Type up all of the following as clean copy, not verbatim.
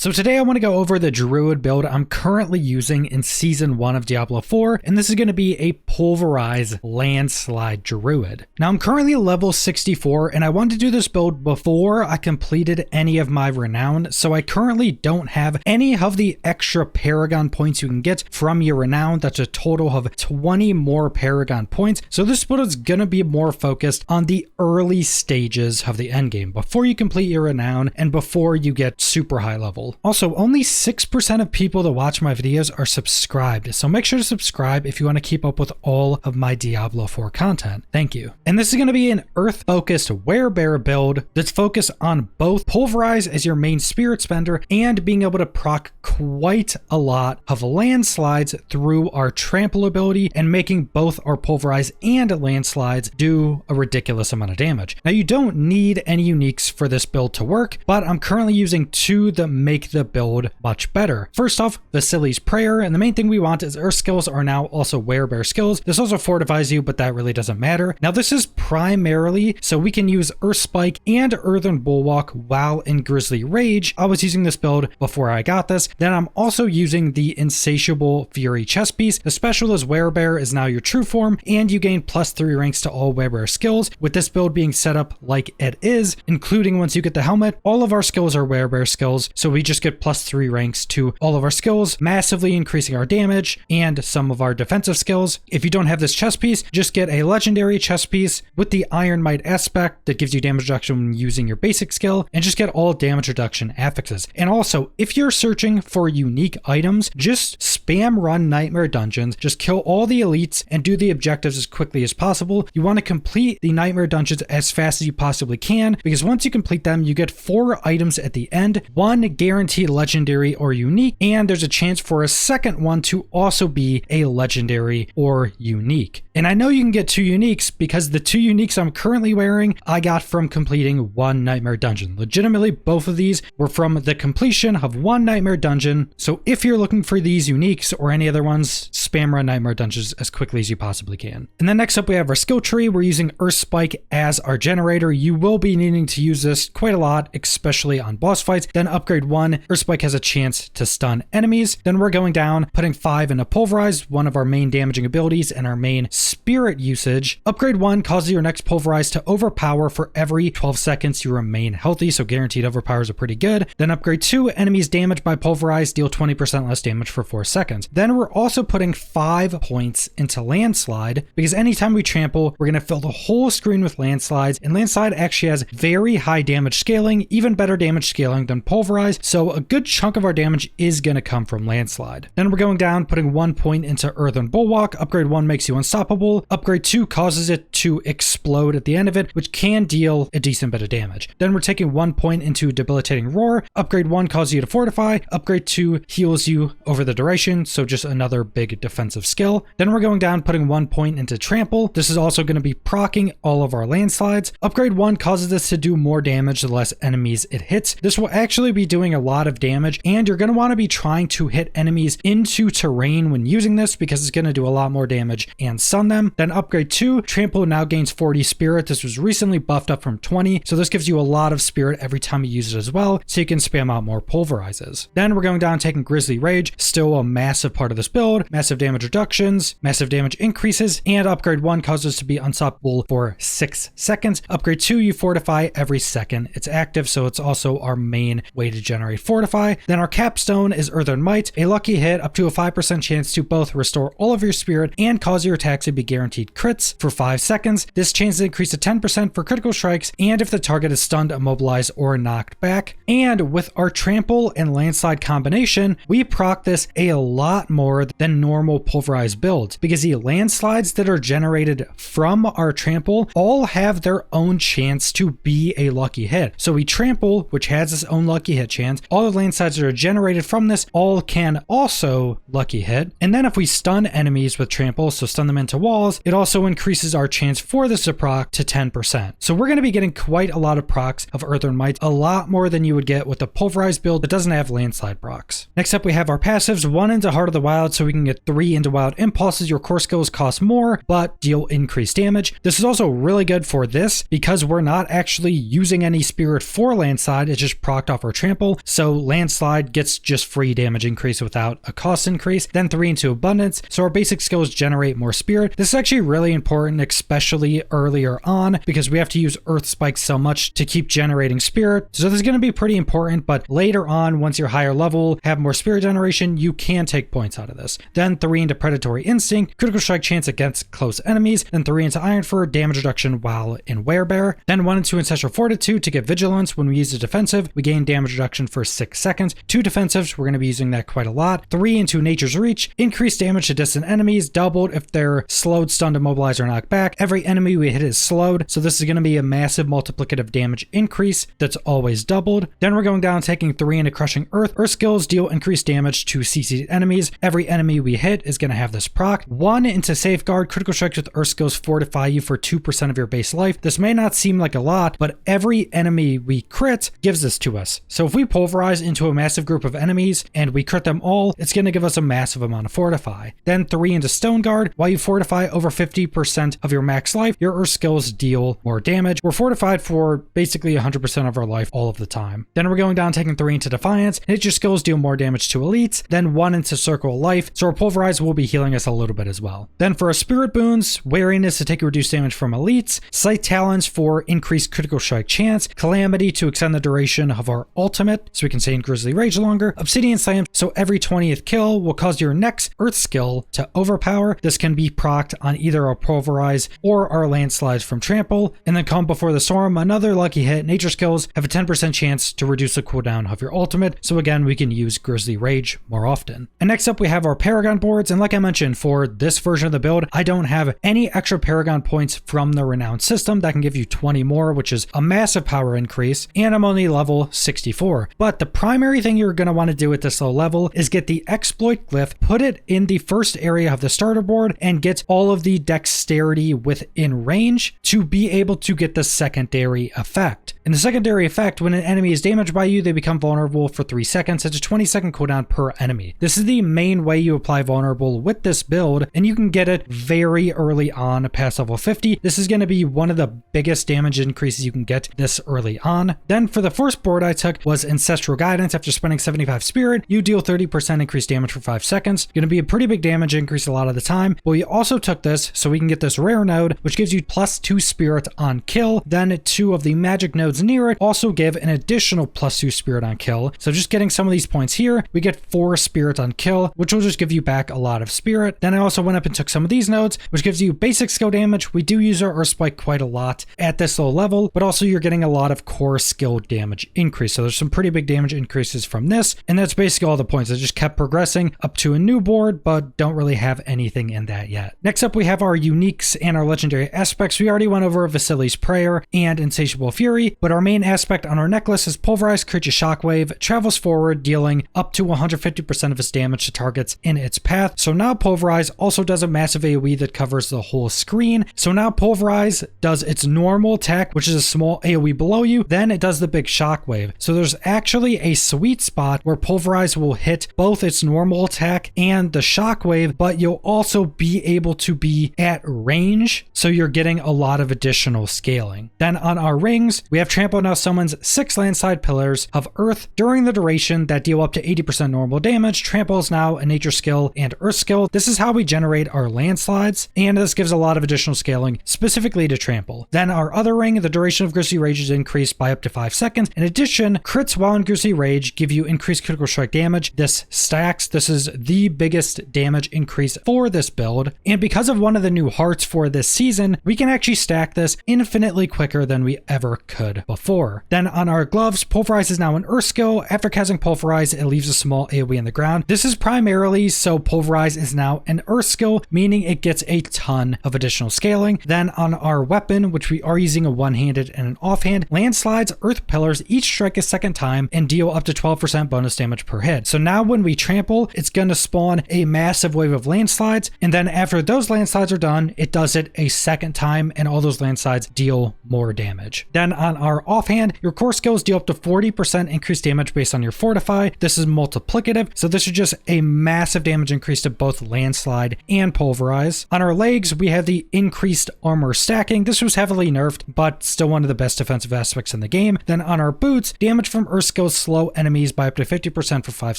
So today I want to go over the Druid build I'm currently using in Season 1 of Diablo 4, and this is going to be a Pulverize Landslide Druid. Now I'm currently level 64, and I wanted to do this build before I completed any of my Renown, so I currently don't have any of the extra Paragon points you can get from your Renown. That's a total of 20 more Paragon points, so this build is going to be more focused on the early stages of the endgame, before you complete your Renown and before you get super high level. Also, only 6% of people that watch my videos are subscribed, so make sure to subscribe if you want to keep up with all of my Diablo 4 content. Thank you. And this is going to be an earth-focused werebear build that's focused on both Pulverize as your main spirit spender and being able to proc quite a lot of landslides through our trample ability and making both our Pulverize and landslides do a ridiculous amount of damage. Now, you don't need any uniques for this build to work, but I'm currently using two that make the build much better. First off, Vasily's Prayer, and the main thing we want is Earth skills are now also werebear skills. This also fortifies you, but that really doesn't matter. Now this is primarily so we can use Earth Spike and Earthen Bulwark while in Grizzly Rage. I was using this build before I got this. Then I'm also using the Insatiable Fury chest piece. The special is werebear is now your true form, and you gain +3 ranks to all werebear skills. With this build being set up like it is, including once you get the helmet, all of our skills are werebear skills, so we just get +3 ranks to all of our skills, massively increasing our damage and some of our defensive skills. If you don't have this chest piece, just get a legendary chest piece with the Iron Might aspect that gives you damage reduction when using your basic skill, and just get all damage reduction affixes. And also, if you're searching for unique items, just spam run Nightmare Dungeons, just kill all the elites and do the objectives as quickly as possible. You want to complete the Nightmare Dungeons as fast as you possibly can, because once you complete them, you get 4 items at the end, 1 guaranteed legendary or unique, and there's a chance for a second one to also be a legendary or unique. And I know you can get 2 uniques because the 2 uniques I'm currently wearing I got from completing 1 Nightmare Dungeon. Legitimately, both of these were from the completion of 1 Nightmare Dungeon. So if you're looking for these uniques or any other ones, spam run Nightmare Dungeons as quickly as you possibly can. And then next up we have our skill tree. We're using Earth Spike as our generator. You will be needing to use this quite a lot, especially on boss fights. Then upgrade 1, Earth Spike has a chance to stun enemies. Then we're going down, putting 5 into Pulverize, one of our main damaging abilities and our main spirit usage. Upgrade 1 causes your next Pulverize to overpower for every 12 seconds you remain healthy, so guaranteed overpowers are pretty good. Then upgrade 2, enemies damaged by Pulverize deal 20% less damage for 4 seconds. Then we're also putting 5 points into Landslide, because anytime we trample, we're going to fill the whole screen with landslides, and Landslide actually has very high damage scaling, even better damage scaling than Pulverize, so a good chunk of our damage is going to come from Landslide. Then we're going down, putting 1 point into Earthen Bulwark. Upgrade 1 makes you unstoppable. Upgrade 2 causes it to explode at the end of it, which can deal a decent bit of damage. Then we're taking 1 point into Debilitating Roar. Upgrade 1 causes you to fortify. Upgrade 2 heals you over the duration, so just another big defensive skill. Then we're going down, putting 1 point into Trample. This is also going to be proccing all of our landslides. Upgrade 1 causes this to do more damage the less enemies it hits. This will actually be doing a lot of damage, and you're going to want to be trying to hit enemies into terrain when using this, because it's going to do a lot more damage and stun them. Then upgrade 2, Trample now gains 40 spirit. This was recently buffed up from 20, so this gives you a lot of spirit every time you use it as well, so you can spam out more Pulverizes. Then we're going down, taking Grizzly Rage, still a massive part of this build, massive damage reductions, massive damage increases, and upgrade 1 causes to be unstoppable for 6 seconds. Upgrade 2, you fortify every second it's active, so it's also our main way to generate fortify. Then our capstone is Earthen Might, a lucky hit up to a 5% chance to both restore all of your spirit and cause your attacks to be guaranteed crits for 5 seconds. This chance is increased to 10% for critical strikes and if the target is stunned, immobilized, or knocked back. And with our trample and landslide combination, we proc this a lot more than normal Pulverized builds, because the landslides that are generated from our trample all have their own chance to be a lucky hit. So we trample, which has its own lucky hit chance. All the landslides that are generated from this all can also lucky hit. And then if we stun enemies with trample, so stun them into walls, it also increases our chance chance for this to proc to 10%. So we're going to be getting quite a lot of procs of Earthern Might, a lot more than you would get with the pulverized build that doesn't have landslide procs. Next up, we have our passives, 1 into Heart of the Wild, so we can get 3 into Wild Impulses. Your core skills cost more, but deal increased damage. This is also really good for this because we're not actually using any spirit for landslide, it's just procced off our trample, so landslide gets just free damage increase without a cost increase. Then 3 into abundance, so our basic skills generate more spirit. This is actually really important, especially earlier on, because we have to use earth spikes so much to keep generating spirit. So this is going to be pretty important, but later on, once you're higher level, have more spirit generation, you can take points out of this. Then 3 into predatory instinct, critical strike chance against close enemies. Then 3 into iron fur, damage reduction while in werebear. Then 1 into ancestral fortitude to get vigilance. When we use a defensive, we gain damage reduction for 6 seconds. 2 defensives, we're going to be using that quite a lot. 3 into nature's reach, increased damage to distant enemies, doubled if they're slowed, stunned, immobilized, or knocked back. Every enemy we hit is slowed, so this is going to be a massive multiplicative damage increase that's always doubled. Then we're going down, taking 3 into crushing earth. Earth skills deal increased damage to CC enemies. Every enemy we hit is going to have this proc. 1 into safeguard, critical strikes with earth skills fortify you for 2% of your base life. This may not seem like a lot, but every enemy we crit gives this to us. So if we pulverize into a massive group of enemies and we crit them all, it's going to give us a massive amount of fortify. Then 3 into stone guard, while you fortify over 50% of your max life, your earth skills deal more damage. We're fortified for basically 100% of our life all of the time. Then we're going down, taking 3 into defiance, hit your skills deal more damage to elites. Then 1 into circle of life, so our pulverize will be healing us a little bit as well. Then for our spirit boons, wariness to take reduced damage from elites, sight talons for increased critical strike chance, calamity to extend the duration of our ultimate, so we can stay in grizzly rage longer, obsidian slam, so every 20th kill will cause your next earth skill to overpower. This can be procced on either our pulverize or our landslides from trample. And then calm before the storm, another lucky hit. Nature skills have a 10% chance to reduce the cooldown of your ultimate, so again we can use grizzly rage more often. And next up we have our Paragon boards, and like I mentioned, for this version of the build I don't have any extra Paragon points from the renowned system that can give you 20 more, which is a massive power increase, and I'm only level 64. But the primary thing you're going to want to do at this low level is get the exploit glyph, put it in the first area of the starter board, and get all of the dexterity within range to be able to get the secondary effect. In the secondary effect, when an enemy is damaged by you, they become vulnerable for 3 seconds. It's a 20-second cooldown per enemy. This is the main way you apply vulnerable with this build, and you can get it very early on past level 50. This is going to be one of the biggest damage increases you can get this early on. Then for the first board I took was Ancestral Guidance. After spending 75 spirit, you deal 30% increased damage for 5 seconds. Going to be a pretty big damage increase a lot of the time, but we also took this so we can get this rare node, which gives you +2 spirit on kill. Then 2 of the magic nodes near it also give an additional +2 spirit on kill. So just getting some of these points here, we get 4 spirit on kill, which will just give you back a lot of spirit. Then I also went up and took some of these nodes, which gives you basic skill damage. We do use our earth spike quite a lot at this low level, but also you're getting a lot of core skill damage increase. So there's some pretty big damage increases from this, and that's basically all the points. I just kept progressing up to a new board, but don't really have anything in that yet. Next up, we have our uniques and our legendary aspects. We already went over Vasili's Prayer and Insatiable Fury, but our main aspect on our necklace is Pulverize, creates a shockwave, travels forward, dealing up to 150% of its damage to targets in its path. So now Pulverize also does a massive AoE that covers the whole screen. So now Pulverize does its normal attack, which is a small AoE below you, then it does the big shockwave. So there's actually a sweet spot where Pulverize will hit both its normal attack and the shockwave, but you'll also be able to be at range, so you're getting a lot of additional scaling. Then on our rings, we have Trample now summons 6 landslide pillars of earth during the duration that deal up to 80% normal damage. Trample is now a nature skill and earth skill. This is how we generate our landslides, and this gives a lot of additional scaling specifically to Trample. Then our other ring, the duration of Grizzly Rage is increased by up to 5 seconds. In addition, crits while in Grizzly Rage give you increased critical strike damage. This stacks. This is the biggest damage increase for this build, and because of one of the new hearts for this season, we can actually stack this infinitely quicker than we ever could before. Then on our gloves, Pulverize is now an earth skill. After casting Pulverize, it leaves a small AoE in the ground. This is primarily so Pulverize is now an earth skill, meaning it gets a ton of additional scaling. Then on our weapon, which we are using a one-handed and an offhand, landslides, earth pillars each strike a second time and deal up to 12% bonus damage per hit. So now when we trample, it's going to spawn a massive wave of landslides, and then after those landslides are done, it does it a second time, and all those landslides deal more damage. Then on our offhand, your core skills deal up to 40% increased damage based on your fortify. This is multiplicative, so this is just a massive damage increase to both landslide and pulverize. On our legs, we have the increased armor stacking. This was heavily nerfed, but still one of the best defensive aspects in the game. Then on our boots, damage from earth skills slow enemies by up to 50% for 5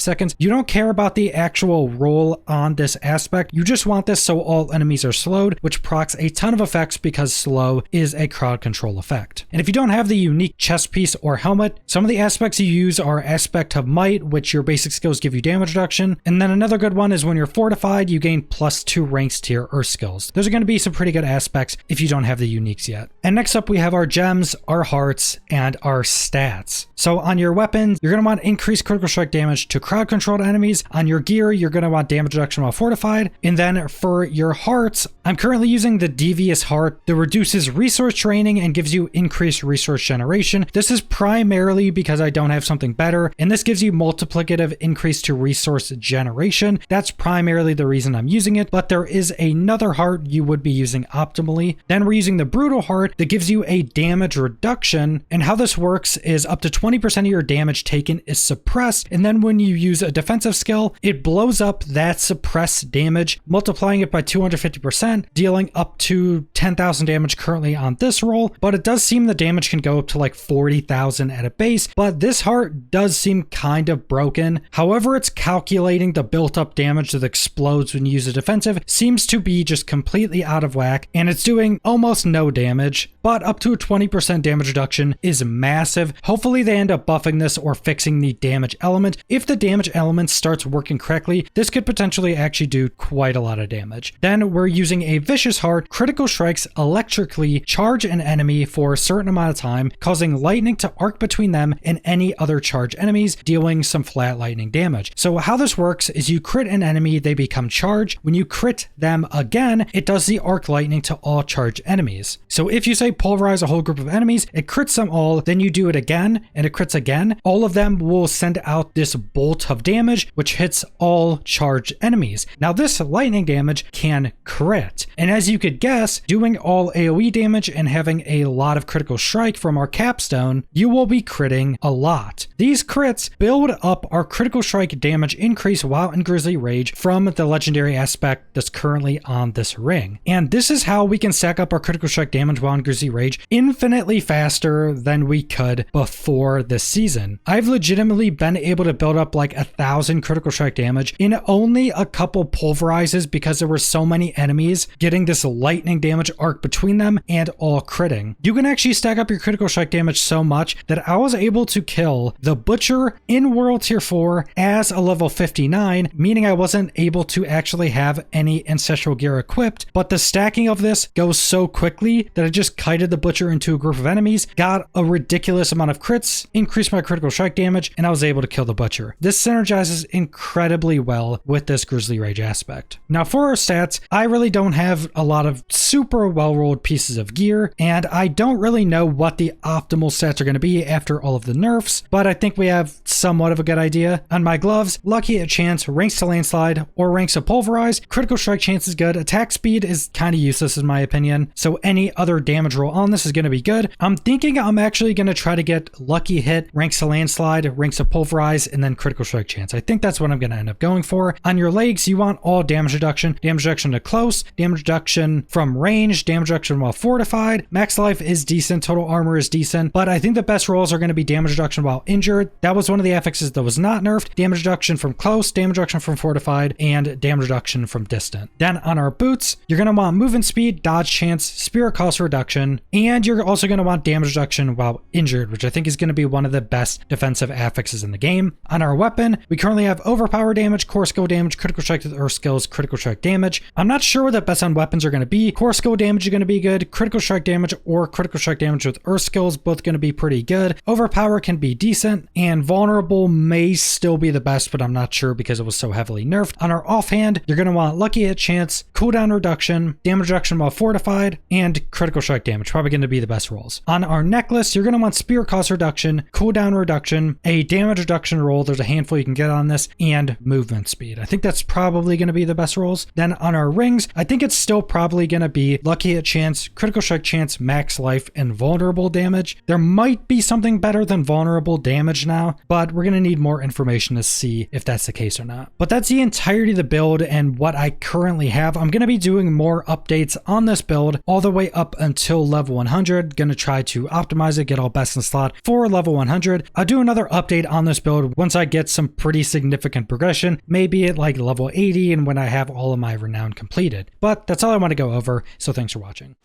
seconds. You don't care about the actual roll on this aspect. You just want this so all enemies are slowed, which procs a ton of effects because slow is a crowd control effect. And if you don't have the unique chest piece or helmet, some of the aspects you use are aspect of might, which your basic skills give you damage reduction. And then another good one is when you're fortified, you gain +2 ranks to your earth skills. Those are going to be some pretty good aspects if you don't have the uniques yet. And next up, we have our gems, our hearts, and our stats. So on your weapons, you're going to want increased critical strike damage to crowd controlled enemies. On your gear, you're going to want damage reduction while fortified. And then for your hearts, I'm currently using the devious heart that reduces resource draining and gives you increased resource generation. This is primarily because I don't have something better, and this gives you multiplicative increase to resource generation. That's primarily the reason I'm using it, but there is another heart you would be using optimally. Then we're using the brutal heart that gives you a damage reduction, and how this works is up to 20% of your damage taken is suppressed, and then when you use a defensive skill, it blows up that suppressed damage, multiplying it by 250%, dealing up to 10,000 damage currently on this roll, but it does seem the damage can go up to like 40,000 at a base, but this heart does seem kind of broken. However, it's calculating the built up damage that explodes when you use a defensive seems to be just completely out of whack, and it's doing almost no damage, but up to a 20% damage reduction is massive. Hopefully they end up buffing this or fixing the damage element. If the damage element starts working correctly, this could potentially actually do quite a lot of damage. Then we're using a vicious heart. Critical strikes electrically charge an enemy for a certain amount of time, causing lightning to arc between them and any other charged enemies, dealing some flat lightning damage. So how this works is you crit an enemy, they become charged. When you crit them again, it does the arc lightning to all charged enemies. So if you say pulverize a whole group of enemies, it crits them all, then you do it again and it crits again, all of them will send out this bolt of damage which hits all charged enemies. Now this lightning damage can crit, and as you could guess, doing all AoE damage and having a lot of critical strike from our capstone, you will be critting a lot. These crits build up our critical strike damage increase while in Grizzly Rage from the legendary aspect that's currently on this ring. And this is how we can stack up our critical strike damage while in Grizzly Rage infinitely faster than we could before this season. I've legitimately been able to build up like 1,000 critical strike damage in only a couple pulverizes because there were so many enemies getting this lightning damage arc between them and all critting. You can actually stack up your critical strike damage so much that I was able to kill the Butcher in World Tier 4 as a level 59, meaning I wasn't able to actually have any ancestral gear equipped, but the stacking of this goes so quickly that I just kited the Butcher into a group of enemies, got a ridiculous amount of crits, increased my critical strike damage, and I was able to kill the Butcher. This synergizes incredibly well with this Grizzly Rage aspect. Now for our stats, I really don't have a lot of super well-rolled pieces of gear, and I don't really know what the optimal stats are going to be after all of the nerfs, but I think we have somewhat of a good idea. On my gloves, lucky at chance, ranks to landslide, or ranks to pulverize, critical strike chance is good, attack speed is kind of useless in my opinion, so any other damage roll on this is going to be good. I'm thinking I'm actually going to try to get lucky hit, ranks to landslide, ranks to pulverize, and then critical strike chance. I think that's what I'm going to end up going for. On your legs, you want all damage reduction to close, damage reduction from range, damage reduction while fortified. Max life is decent, total armor is decent, but I think the best rolls are going to be damage reduction while injured. That was one of the affixes that was not nerfed. Damage reduction from close, damage reduction from fortified, and damage reduction from distant. Then on our boots, you're going to want movement speed, dodge chance, spirit cost reduction, and you're also going to want damage reduction while injured, which I think is going to be one of the best defensive affixes in the game. On our weapon, we currently have overpower damage, core skill damage, critical strike with earth skills, critical strike damage. I'm not sure what the best on weapons are going to be. Core skill damage is going to be good, critical strike damage or critical strike damage with earth skills, both going to be pretty good. Overpower can be decent, and vulnerable may still be the best, but I'm not sure because it was so heavily nerfed. On our offhand, you're going to want lucky hit chance, cooldown reduction, damage reduction while fortified, and critical strike damage, probably going to be the best rolls. On our necklace, you're going to want spirit cost reduction, cooldown reduction, a damage reduction roll, there's a handful you can get on this, and movement speed. I think that's probably going to be the best rolls. Then on our rings, I think it's still probably going to be lucky hit chance, critical strike chance, max life, and vulnerable damage. There might be something better than vulnerable damage now, but we're going to need more information to see if that's the case or not. But that's the entirety of the build and what I currently have. I'm going to be doing more updates on this build all the way up until level 100. Going to try to optimize it, get all best in slot for level 100. I'll do another update on this build once I get some pretty significant progression, maybe at like level 80 and when I have all of my renown completed. But that's all I want to go over, so thanks for watching.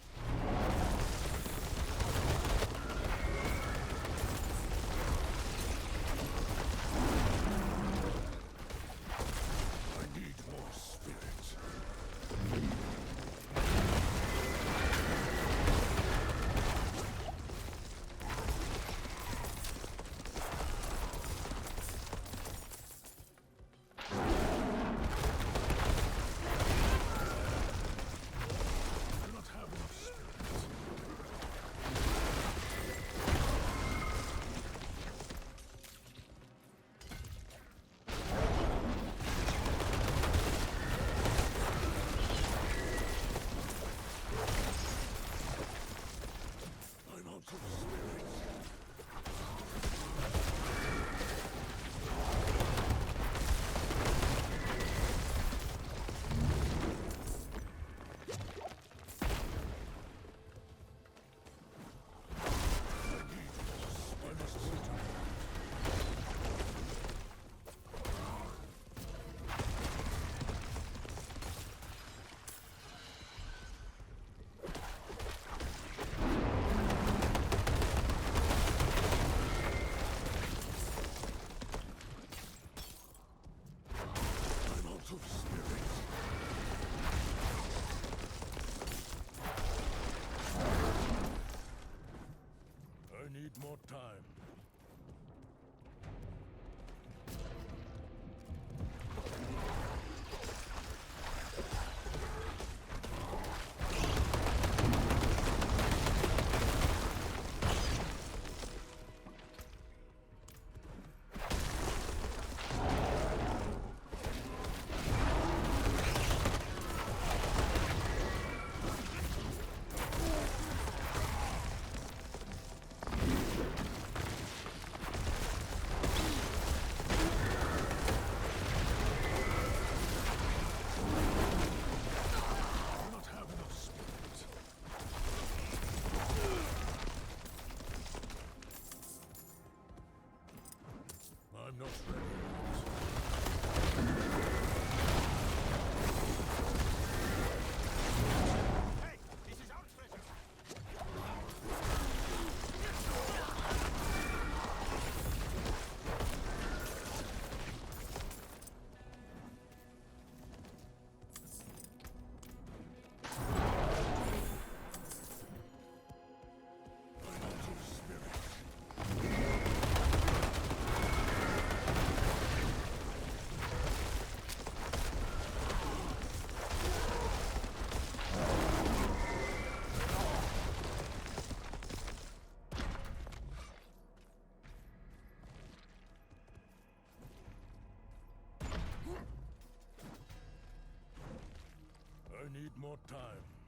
More time. I'm not ready. Hey, this is our treasure. I need more time.